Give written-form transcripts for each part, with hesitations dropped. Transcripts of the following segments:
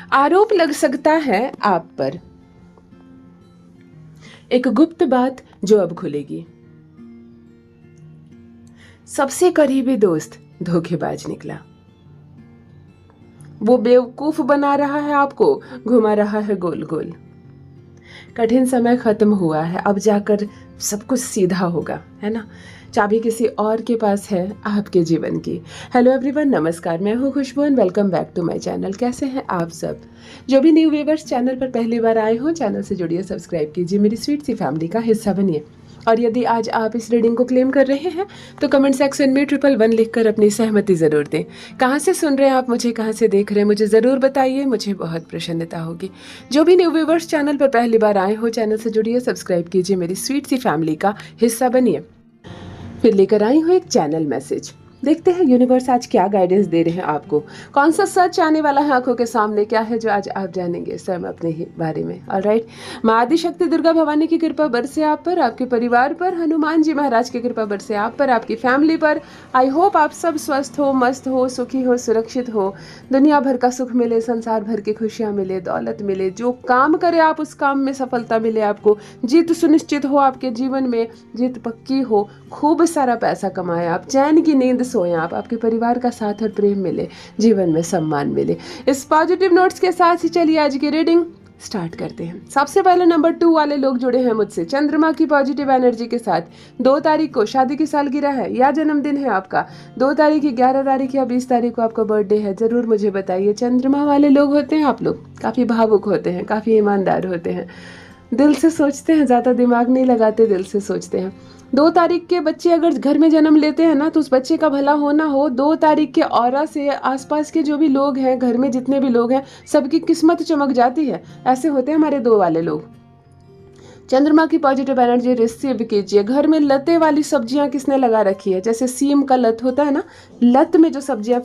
आरोप लग सकता है आप पर, एक गुप्त बात जो अब खुलेगी। सबसे करीबी दोस्त धोखेबाज निकला। वो बेवकूफ बना रहा है आपको, घुमा रहा है गोल गोल। कठिन समय खत्म हुआ है, अब जाकर सब कुछ सीधा होगा, है ना। चाबी किसी और के पास है आपके जीवन की। हेलो एवरीवन, नमस्कार, मैं हूँ Khushboo and welcome back to my channel. कैसे हैं आप सब? जो भी न्यू व्यूअर्स चैनल पर पहली बार आए हो, चैनल से जुड़िए, सब्सक्राइब कीजिए, मेरी स्वीट सी फैमिली का हिस्सा बनिए। और यदि आज आप इस रीडिंग को क्लेम कर रहे हैं तो कमेंट सेक्शन में 111 लिखकर अपनी सहमति जरूर दें। कहाँ से सुन रहे हैं आप मुझे, कहाँ से देख रहे हैं, मुझे ज़रूर बताइए, मुझे बहुत प्रसन्नता होगी। जो भी न्यू व्यूअर्स चैनल पर पहली बार आए हो, चैनल से जुड़िए, सब्सक्राइब कीजिए, मेरी स्वीट सी फैमिली का हिस्सा बनिए। फिर लेकर आई हूँ एक चैनल मैसेज। देखते हैं यूनिवर्स आज क्या गाइडेंस दे रहे हैं आपको। कौन सा सच आने वाला है आंखों के सामने, क्या है जो आज आप जानेंगे स्वयं अपने ही बारे में। ऑलराइट, माँ आदि शक्ति दुर्गा भवानी की कृपा बरसे आप पर, आपके परिवार पर, हनुमान जी महाराज की कृपा बरसे आप पर, आपकी फैमिली पर। आई होप आप सब स्वस्थ हो, मस्त हो, सुखी हो, सुरक्षित हो, दुनिया भर का सुख मिले, संसार भर की खुशियाँ मिले, दौलत मिले, जो काम करे आप उस काम में सफलता मिले, आपको जीत सुनिश्चित हो, आपके जीवन में जीत पक्की हो, खूब सारा पैसा कमाए आप, चैन की नींद सोएं आप, आपके परिवार का साथ और प्रेम मिले, जीवन में सम्मान मिले। इस पॉजिटिव नोट्स के साथ ही चलिए आज की रीडिंग स्टार्ट करते हैं। सबसे पहले नंबर 2 वाले लोग जुड़े हैं मुझसे चंद्रमा की पॉजिटिव एनर्जी के साथ। 2 तारीख को शादी की सालगिरह है या जन्मदिन है आपका, 2 तारीख, 11 तारीख या 20 तारीख को आपका बर्थडे है, जरूर मुझे बताइए। चंद्रमा वाले लोग होते हैं आप लोग काफ़ी भावुक होते हैं, काफ़ी ईमानदार होते हैं, दिल से सोचते हैं, ज़्यादा दिमाग नहीं लगाते, दिल से सोचते हैं। 2 तारीख के बच्चे अगर घर में जन्म लेते हैं ना, तो उस बच्चे का भला होना हो। 2 तारीख के ऑरा से आसपास के जो भी लोग हैं, घर में जितने भी लोग हैं, सबकी किस्मत चमक जाती है। ऐसे होते हैं हमारे 2 वाले लोग। चंद्रमा की पॉजिटिव एनर्जी रिसीव कीजिए। घर में लते वाली सब्जियां किसने लगा रखी है, जैसे सीम का लत होता है ना, लत में जो सब्जियां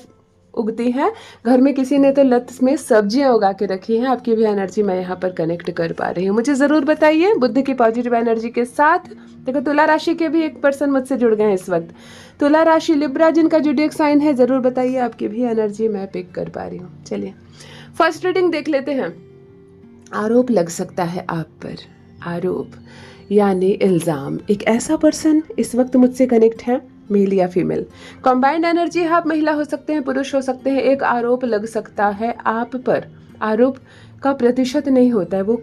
उगती हैं, घर में किसी ने तो लत में सब्जियां उगा के रखी हैं। आपकी भी एनर्जी मैं यहाँ पर कनेक्ट कर पा रही हूँ, मुझे ज़रूर बताइए। बुध की पॉजिटिव एनर्जी के साथ देखो तुला राशि के भी एक पर्सन मुझसे जुड़ गए हैं इस वक्त। तुला राशि लिब्रा जिनका ज़ोडिएक साइन है, ज़रूर बताइए, आपकी भी एनर्जी मैं पिक कर पा रही हूँ। चलिए फर्स्ट रीडिंग देख लेते हैं। आरोप लग सकता है आप पर, आरोप यानी इल्ज़ाम। एक ऐसा पर्सन इस वक्त मुझसे कनेक्ट है, मेल या फीमेल, कॉम्बाइंड एनर्जी है, आप महिला हो सकते हैं, पुरुष हो सकते हैं। एक आरोप लग सकता है आप पर। आरोप का प्रतिशत नहीं होता है, वो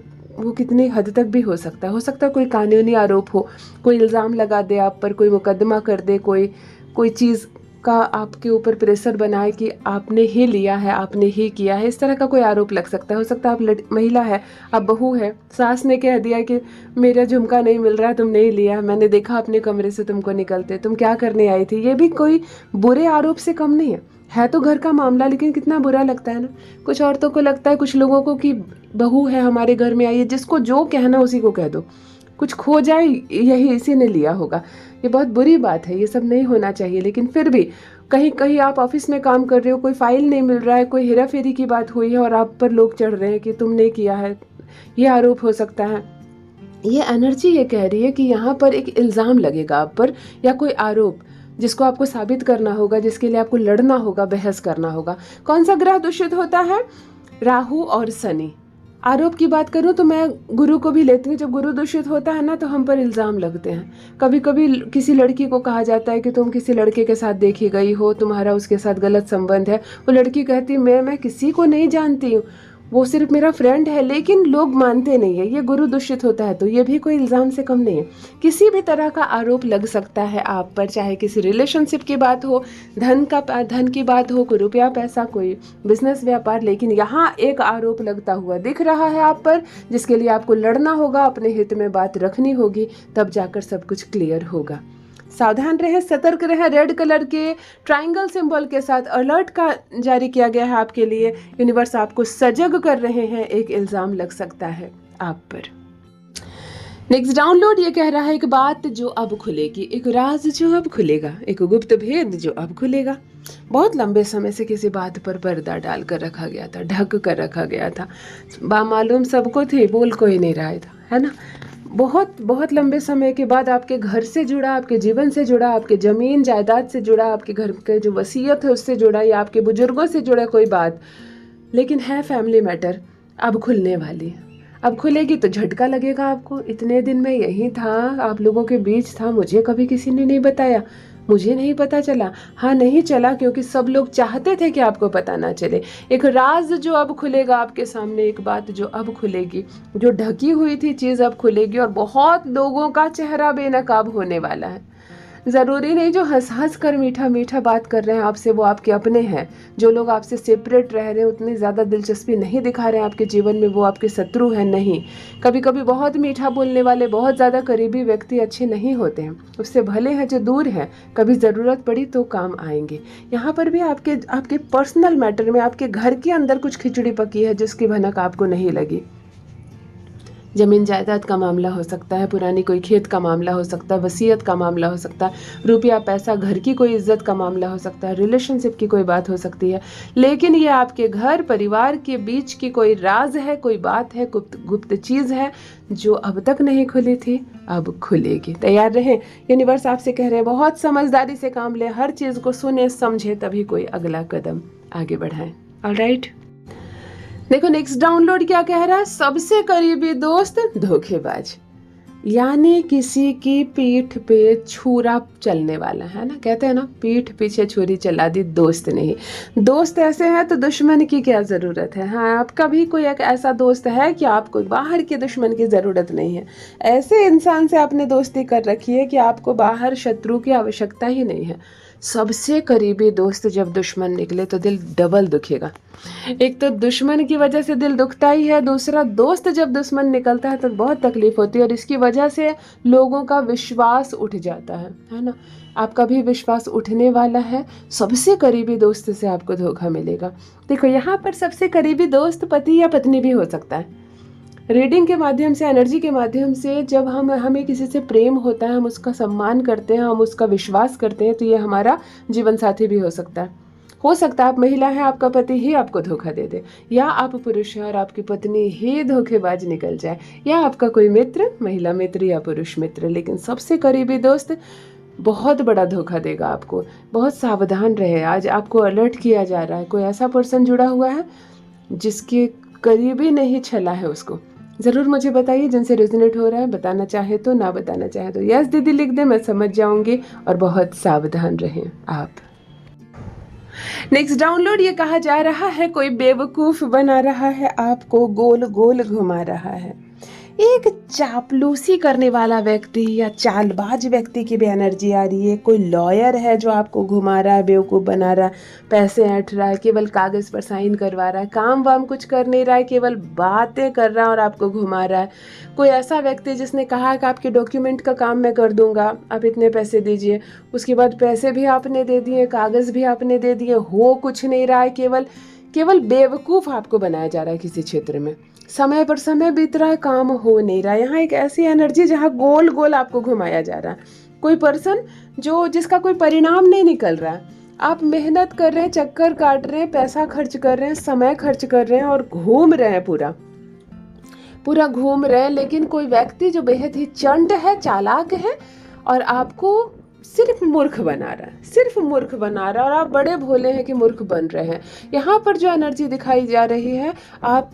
कितनी हद तक भी हो सकता है कोई कानूनी आरोप हो, कोई इल्ज़ाम लगा दे आप पर, कोई मुकदमा कर दे, कोई चीज़ का आपके ऊपर प्रेशर बनाए कि आपने ही लिया है, आपने ही किया है, इस तरह का कोई आरोप लग सकता है। हो सकता है आप महिला है, आप बहू है, सास ने कह दिया कि मेरा झुमका नहीं मिल रहा है, तुमने ही लिया, मैंने देखा अपने कमरे से तुमको निकलते, तुम क्या करने आई थी। ये भी कोई बुरे आरोप से कम नहीं है तो घर का मामला, लेकिन कितना बुरा लगता है ना। कुछ औरतों को लगता है, कुछ लोगों को, कि बहू है हमारे घर में आई है, जिसको जो कहना उसी को कह दो, कुछ खो जाए यही इसी ने लिया होगा। ये बहुत बुरी बात है, ये सब नहीं होना चाहिए। लेकिन फिर भी कहीं कहीं आप ऑफिस में काम कर रहे हो, कोई फाइल नहीं मिल रहा है, कोई हेरा फेरी की बात हुई है और आप पर लोग चढ़ रहे हैं कि तुमने किया है, ये आरोप हो सकता है। ये एनर्जी ये कह रही है कि यहाँ पर एक इल्ज़ाम लगेगा आप पर, या कोई आरोप जिसको आपको साबित करना होगा, जिसके लिए आपको लड़ना होगा, बहस करना होगा। कौन सा ग्रह दूषित होता है? राहु और शनि। आरोप की बात करूं तो मैं गुरु को भी लेती हूँ। जब गुरु दूषित होता है ना, तो हम पर इल्ज़ाम लगते हैं। कभी कभी किसी लड़की को कहा जाता है कि तुम किसी लड़के के साथ देखी गई हो, तुम्हारा उसके साथ गलत संबंध है। वो लड़की कहती है मैं किसी को नहीं जानती हूँ, वो सिर्फ मेरा फ्रेंड है, लेकिन लोग मानते नहीं है। ये गुरु दूषित होता है, तो ये भी कोई इल्ज़ाम से कम नहीं है। किसी भी तरह का आरोप लग सकता है आप पर, चाहे किसी रिलेशनशिप की बात हो, धन की बात हो, कोई रुपया पैसा, कोई बिजनेस व्यापार। लेकिन यहाँ एक आरोप लगता हुआ दिख रहा है आप पर, जिसके लिए आपको लड़ना होगा, अपने हित में बात रखनी होगी, तब जाकर सब कुछ क्लियर होगा। सावधान रहें, सतर्क रहें। रेड कलर के ट्रायंगल सिंबल के साथ अलर्ट का जारी किया गया है आपके लिए। यूनिवर्स आपको सजग कर रहे हैं, एक इल्ज़ाम लग सकता है आप पर। नेक्स्ट डाउनलोड ये कह रहा है, एक बात जो अब खुलेगी, एक राज जो अब खुलेगा, एक गुप्त भेद जो अब खुलेगा। बहुत लंबे समय से किसी बात पर पर्दा डाल कर रखा गया था, ढक कर रखा गया था, बामालूम सबको थी, बोल कोई नहीं रहा था, है ना। बहुत लंबे समय के बाद आपके घर से जुड़ा, आपके जीवन से जुड़ा, आपके ज़मीन जायदाद से जुड़ा, आपके घर के जो वसीयत है उससे जुड़ा, या आपके बुजुर्गों से जुड़ा कोई बात लेकिन है फैमिली मैटर, अब खुलने वाली है। अब खुलेगी तो झटका लगेगा आपको, इतने दिन में यही था, आप लोगों के बीच था, मुझे कभी किसी ने नहीं बताया, मुझे नहीं पता चला। हाँ, नहीं चला क्योंकि सब लोग चाहते थे कि आपको पता ना चले। एक राज जो अब खुलेगा आपके सामने, एक बात जो अब खुलेगी, जो ढकी हुई थी चीज़ अब खुलेगी, और बहुत लोगों का चेहरा बेनकाब होने वाला है। ज़रूरी नहीं जो हंस हंस कर मीठा मीठा बात कर रहे हैं आपसे वो आपके अपने हैं। जो लोग आपसे सेपरेट रह रहे हैं, उतनी ज़्यादा दिलचस्पी नहीं दिखा रहे हैं आपके जीवन में, वो आपके शत्रु हैं नहीं। कभी कभी बहुत मीठा बोलने वाले, बहुत ज़्यादा करीबी व्यक्ति अच्छे नहीं होते हैं, उससे भले हैं जो दूर हैं, कभी ज़रूरत पड़ी तो काम आएंगे। यहाँ पर भी आपके पर्सनल मैटर में, आपके घर के अंदर कुछ खिचड़ी पकी है जिसकी भनक आपको नहीं लगी। जमीन जायदाद का मामला हो सकता है, पुरानी कोई खेत का मामला हो सकता है, वसीयत का मामला हो सकता है, रुपया पैसा, घर की कोई इज्जत का मामला हो सकता है, रिलेशनशिप की कोई बात हो सकती है। लेकिन ये आपके घर परिवार के बीच की कोई राज है, कोई बात है, गुप्त चीज़ है जो अब तक नहीं खुली थी, अब खुलेगी। तैयार रहें। यूनिवर्स आपसे कह रहे हैं बहुत समझदारी से काम लें, हर चीज़ को सुने समझे, तभी कोई अगला कदम आगे बढ़ाएं। ऑलराइट, देखो नेक्स्ट डाउनलोड क्या कह रहा है। सबसे करीबी दोस्त धोखेबाज, यानी किसी की पीठ पे छुरा चलने वाला है ना, कहते हैं ना पीठ पीछे छुरी चला दी, दोस्त नहीं। दोस्त ऐसे हैं तो दुश्मन की क्या ज़रूरत है। हाँ, आपका भी कोई एक ऐसा दोस्त है कि आपको बाहर के दुश्मन की ज़रूरत नहीं है। ऐसे इंसान से आपने दोस्ती कर रखी है कि आपको बाहर शत्रु की आवश्यकता ही नहीं है। सबसे करीबी दोस्त जब दुश्मन निकले तो दिल डबल दुखेगा। एक तो दुश्मन की वजह से दिल दुखता ही है, दूसरा दोस्त जब दुश्मन निकलता है तो बहुत तकलीफ होती है, और इसकी वजह से लोगों का विश्वास उठ जाता है ना। आपका भी विश्वास उठने वाला है। सबसे करीबी दोस्त से आपको धोखा मिलेगा। देखो यहाँ पर सबसे करीबी दोस्त पति या पत्नी भी हो सकता है। रीडिंग के माध्यम से, एनर्जी के माध्यम से जब हमें किसी से प्रेम होता है, हम उसका सम्मान करते हैं, हम उसका विश्वास करते हैं, तो ये हमारा जीवन साथी भी हो सकता है। आप महिला हैं, आपका पति ही आपको धोखा दे दे, या आप पुरुष हैं और आपकी पत्नी ही धोखेबाज निकल जाए, या आपका कोई मित्र, महिला मित्र या पुरुष मित्र। लेकिन सबसे करीबी दोस्त बहुत बड़ा धोखा देगा आपको। बहुत सावधान रहे। आज आपको अलर्ट किया जा रहा है। कोई ऐसा पर्सन जुड़ा हुआ है जिसके करीबी नहीं छला है, उसको ज़रूर मुझे बताइए। जिनसे रेजोनेट हो रहा है, बताना चाहे तो, ना बताना चाहे तो यस दीदी लिख दे, मैं समझ जाऊंगी। और बहुत सावधान रहें आप। नेक्स्ट डाउनलोड ये कहा जा रहा है कोई बेवकूफ़ बना रहा है आपको, गोल गोल घुमा रहा है। एक चापलूसी करने वाला व्यक्ति या चालबाज व्यक्ति की भी एनर्जी आ रही है। कोई लॉयर है जो आपको घुमा रहा है, बेवकूफ़ बना रहा है, पैसे ऐंठ रहा है, केवल कागज़ पर साइन करवा रहा है, काम वाम कुछ कर नहीं रहा है, केवल बातें कर रहा है और आपको घुमा रहा है। कोई ऐसा व्यक्ति जिसने कहा कि आपके डॉक्यूमेंट का काम मैं कर दूंगा, आप इतने पैसे दीजिए, उसके बाद पैसे भी आपने दे दिए, कागज़ भी आपने दे दिए, हो कुछ नहीं रहा है, केवल बेवकूफ़ आपको बनाया जा रहा है किसी क्षेत्र में। समय पर समय बीत रहा है, काम हो नहीं रहा है। यहाँ एक ऐसी एनर्जी जहाँ गोल गोल आपको घुमाया जा रहा है। कोई पर्सन जिसका कोई परिणाम नहीं निकल रहा है। आप मेहनत कर रहे हैं, चक्कर काट रहे हैं, पैसा खर्च कर रहे हैं, समय खर्च कर रहे हैं और घूम रहे हैं, पूरा घूम रहे हैं, लेकिन कोई व्यक्ति जो बेहद ही चंट है, चालाक है और आपको सिर्फ मूर्ख बना रहा है और आप बड़े भोले हैं कि मूर्ख बन रहे हैं। यहाँ पर जो एनर्जी दिखाई जा रही है, आप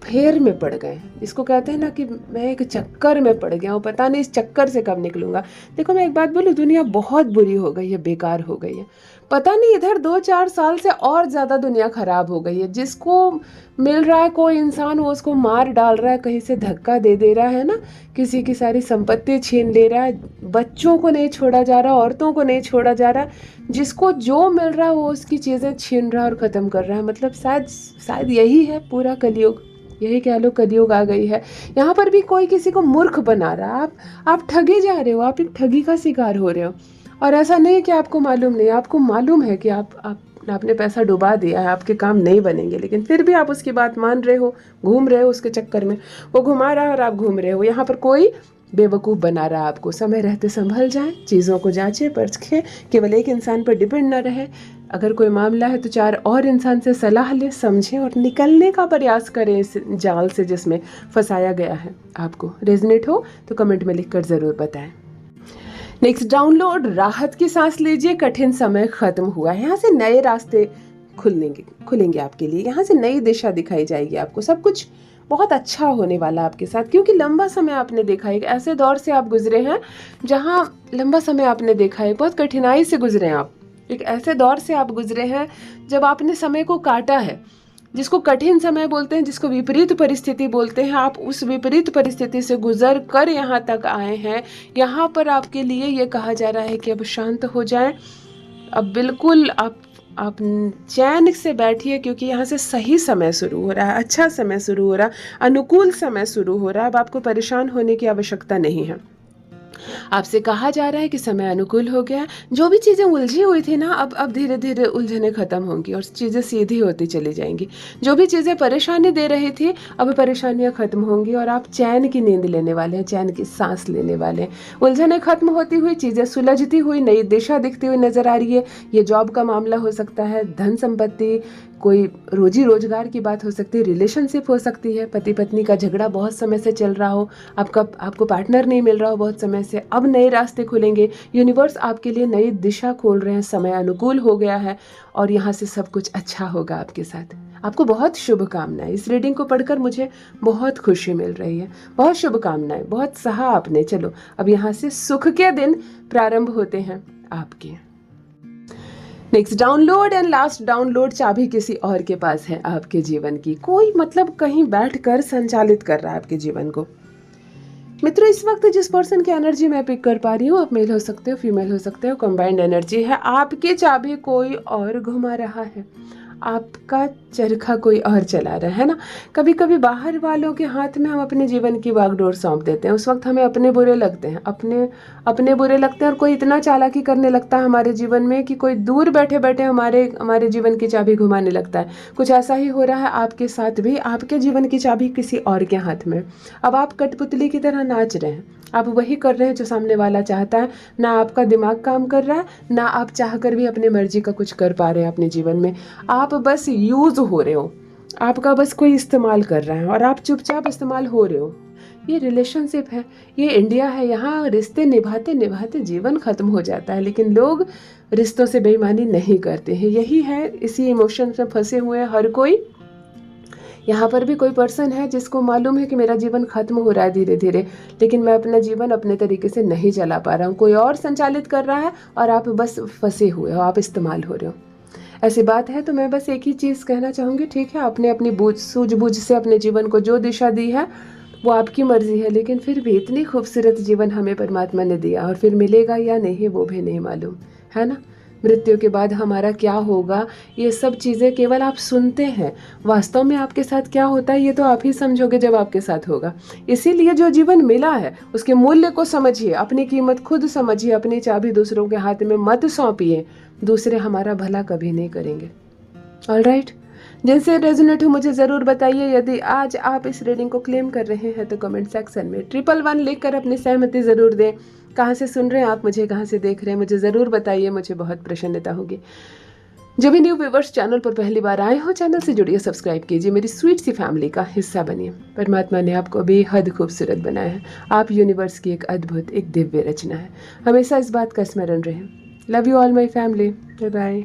फेर में पड़ गए। इसको कहते हैं ना कि मैं एक चक्कर में पड़ गया हूँ, पता नहीं इस चक्कर से कब निकलूंगा। देखो मैं एक बात बोलूँ, दुनिया बहुत बुरी हो गई है, बेकार हो गई है। पता नहीं इधर 2-4 साल से और ज़्यादा दुनिया ख़राब हो गई है। जिसको मिल रहा है कोई इंसान, वो उसको मार डाल रहा है, कहीं से धक्का दे रहा है ना, किसी की सारी संपत्ति छीन ले रहा है। बच्चों को नहीं छोड़ा जा रहा, औरतों को नहीं छोड़ा जा रहा। जिसको जो मिल रहा है वो उसकी चीज़ें छीन रहा है और ख़त्म कर रहा है। मतलब शायद यही है पूरा कलयुग, यही कह लो, कलयुग आ गई है। यहाँ पर भी कोई किसी को मूर्ख बना रहा है। आप ठगे जा रहे हो, आप एक ठगी का शिकार हो रहे हो। और ऐसा नहीं कि आपको मालूम नहीं, आपको मालूम है कि आपने पैसा डुबा दिया है, आपके काम नहीं बनेंगे, लेकिन फिर भी आप उसकी बात मान रहे हो, घूम रहे हो उसके चक्कर में। वो घुमा रहा है और आप घूम रहे हो। यहाँ पर कोई बेवकूफ़ बना रहा है आपको। समय रहते संभल जाएं, चीज़ों को जांचें परखें, केवल एक इंसान पर डिपेंड ना रहे। अगर कोई मामला है तो 4 और इंसान से सलाह लें, समझें और निकलने का प्रयास करें इस जाल से जिसमें फंसाया गया है आपको। रेजोनेट हो तो कमेंट में लिखकर ज़रूर बताएं। नेक्स्ट डाउनलोड, राहत की सांस लीजिए, कठिन समय खत्म हुआ है। यहाँ से नए रास्ते खुलेंगे आपके लिए। यहाँ से नई दिशा दिखाई जाएगी आपको, सब कुछ बहुत अच्छा होने वाला आपके साथ, क्योंकि लंबा समय आपने देखा है, एक ऐसे दौर से आप गुजरे हैं जहाँ लंबा समय आपने देखा है, बहुत कठिनाई से गुजरे हैं आप, एक ऐसे दौर से आप गुजरे हैं जब आपने समय को काटा है, जिसको कठिन समय बोलते हैं, जिसको विपरीत परिस्थिति बोलते हैं। आप उस विपरीत परिस्थिति से गुजर कर यहाँ तक आए हैं। यहाँ पर आपके लिए ये कहा जा रहा है कि अब शांत हो जाएं, अब बिल्कुल आप चैन से बैठिए, क्योंकि यहाँ से सही समय शुरू हो रहा है, अच्छा समय शुरू हो रहा है, अनुकूल समय शुरू हो रहा है। अब आपको परेशान होने की आवश्यकता नहीं है। आपसे कहा जा रहा है कि समय अनुकूल हो गया है। जो भी चीज़ें उलझी हुई थी ना, अब धीरे धीरे उलझने खत्म होंगी और चीज़ें सीधी होती चली जाएंगी। जो भी चीज़ें परेशानी दे रही थी, अब परेशानियां खत्म होंगी और आप चैन की नींद लेने वाले हैं, चैन की सांस लेने वाले हैं। उलझने खत्म होती हुई, चीज़ें सुलझती हुई, नई दिशा दिखती हुई नजर आ रही है। ये जॉब का मामला हो सकता है, धन संपत्ति, कोई रोजी रोजगार की बात हो सकती है, रिलेशनशिप हो सकती है, पति पत्नी का झगड़ा बहुत समय से चल रहा हो, आपको पार्टनर नहीं मिल रहा हो बहुत समय से, अब नए रास्ते खुलेंगे। यूनिवर्स आपके लिए नई दिशा खोल रहे हैं, समय अनुकूल हो गया है और यहाँ से सब कुछ अच्छा होगा आपके साथ। आपको बहुत शुभकामनाएं। इस रीडिंग को पढ़कर मुझे बहुत खुशी मिल रही है, बहुत शुभकामनाएं, बहुत सहा आपने। चलो अब यहाँ से सुख के दिन प्रारंभ होते हैं आपके। Next download and last download, चाबी किसी और के पास है आपके जीवन की। कोई मतलब कहीं बैठकर संचालित कर रहा है आपके जीवन को। मित्रों, इस वक्त जिस पर्सन की एनर्जी मैं पिक कर पा रही हूँ, आप मेल हो सकते हो, फीमेल हो सकते हो, कंबाइंड एनर्जी है। आपकी चाबी कोई और घुमा रहा है, आपका चरखा कोई और चला रहा है ना। कभी कभी बाहर वालों के हाथ में हम अपने जीवन की बागडोर सौंप देते हैं, उस वक्त हमें अपने बुरे लगते हैं, अपने बुरे लगते हैं। और कोई इतना चालाकी करने लगता है हमारे जीवन में कि कोई दूर बैठे बैठे हमारे जीवन की चाबी घुमाने लगता है। कुछ ऐसा ही हो रहा है आपके साथ भी, आपके जीवन की चाबी किसी और के हाथ में। अब आप कठपुतली की तरह नाच रहे हैं, आप वही कर रहे हैं जो सामने वाला चाहता है। ना आपका दिमाग काम कर रहा है, ना आप चाहकर भी अपनी मर्जी का कुछ कर पा रहे हैं अपने जीवन में। आप बस यूज हो रहे हो, आपका बस कोई इस्तेमाल कर रहा है और आप चुपचाप इस्तेमाल हो रहे हो। ये रिलेशनशिप है, ये इंडिया है। यहाँ रिश्ते निभाते निभाते जीवन खत्म हो जाता है, लेकिन लोग रिश्तों से बेईमानी नहीं करते हैं। यही है, इसी इमोशन में फंसे हुए हैं हर कोई। यहाँ पर भी कोई पर्सन है जिसको मालूम है कि मेरा जीवन खत्म हो रहा है धीरे धीरे, लेकिन मैं अपना जीवन अपने तरीके से नहीं चला पा रहा हूँ। कोई और संचालित कर रहा है और आप बस फंसे हुए हो, आप इस्तेमाल हो रहे हो। ऐसी बात है तो मैं बस एक ही चीज़ कहना चाहूँगी, ठीक है, आपने अपनी सूझबूझ से अपने जीवन को जो दिशा दी है वो आपकी मर्जी है, लेकिन फिर भी इतनी खूबसूरत जीवन हमें परमात्मा ने दिया, और फिर मिलेगा या नहीं वो भी नहीं मालूम, है ना। मृत्यु के बाद हमारा क्या होगा, ये सब चीज़ें केवल आप सुनते हैं। वास्तव में आपके साथ क्या होता है ये तो आप ही समझोगे जब आपके साथ होगा। इसीलिए जो जीवन मिला है उसके मूल्य को समझिए, अपनी कीमत खुद समझिए, अपनी चाबी दूसरों के हाथ में मत सौंपिए। दूसरे हमारा भला कभी नहीं करेंगे। ऑलराइट, जिनसे रेजोनेट हो मुझे ज़रूर बताइए। यदि आज आप इस रीडिंग को क्लेम कर रहे हैं तो कमेंट सेक्शन में 111 लिखकर अपनी सहमति ज़रूर दें। कहाँ से सुन रहे हैं आप मुझे, कहाँ से देख रहे हैं, मुझे ज़रूर बताइए, मुझे बहुत प्रसन्नता होगी। जो भी न्यू व्यूवर्स चैनल पर पहली बार आए हो, चैनल से जुड़िए, सब्सक्राइब कीजिए, मेरी स्वीट सी फैमिली का हिस्सा बनिए। परमात्मा ने आपको बेहद खूबसूरत बनाया है, आप यूनिवर्स की एक अद्भुत, एक दिव्य रचना है। हमेशा इस बात का स्मरण रहे। Love you all my family, bye bye.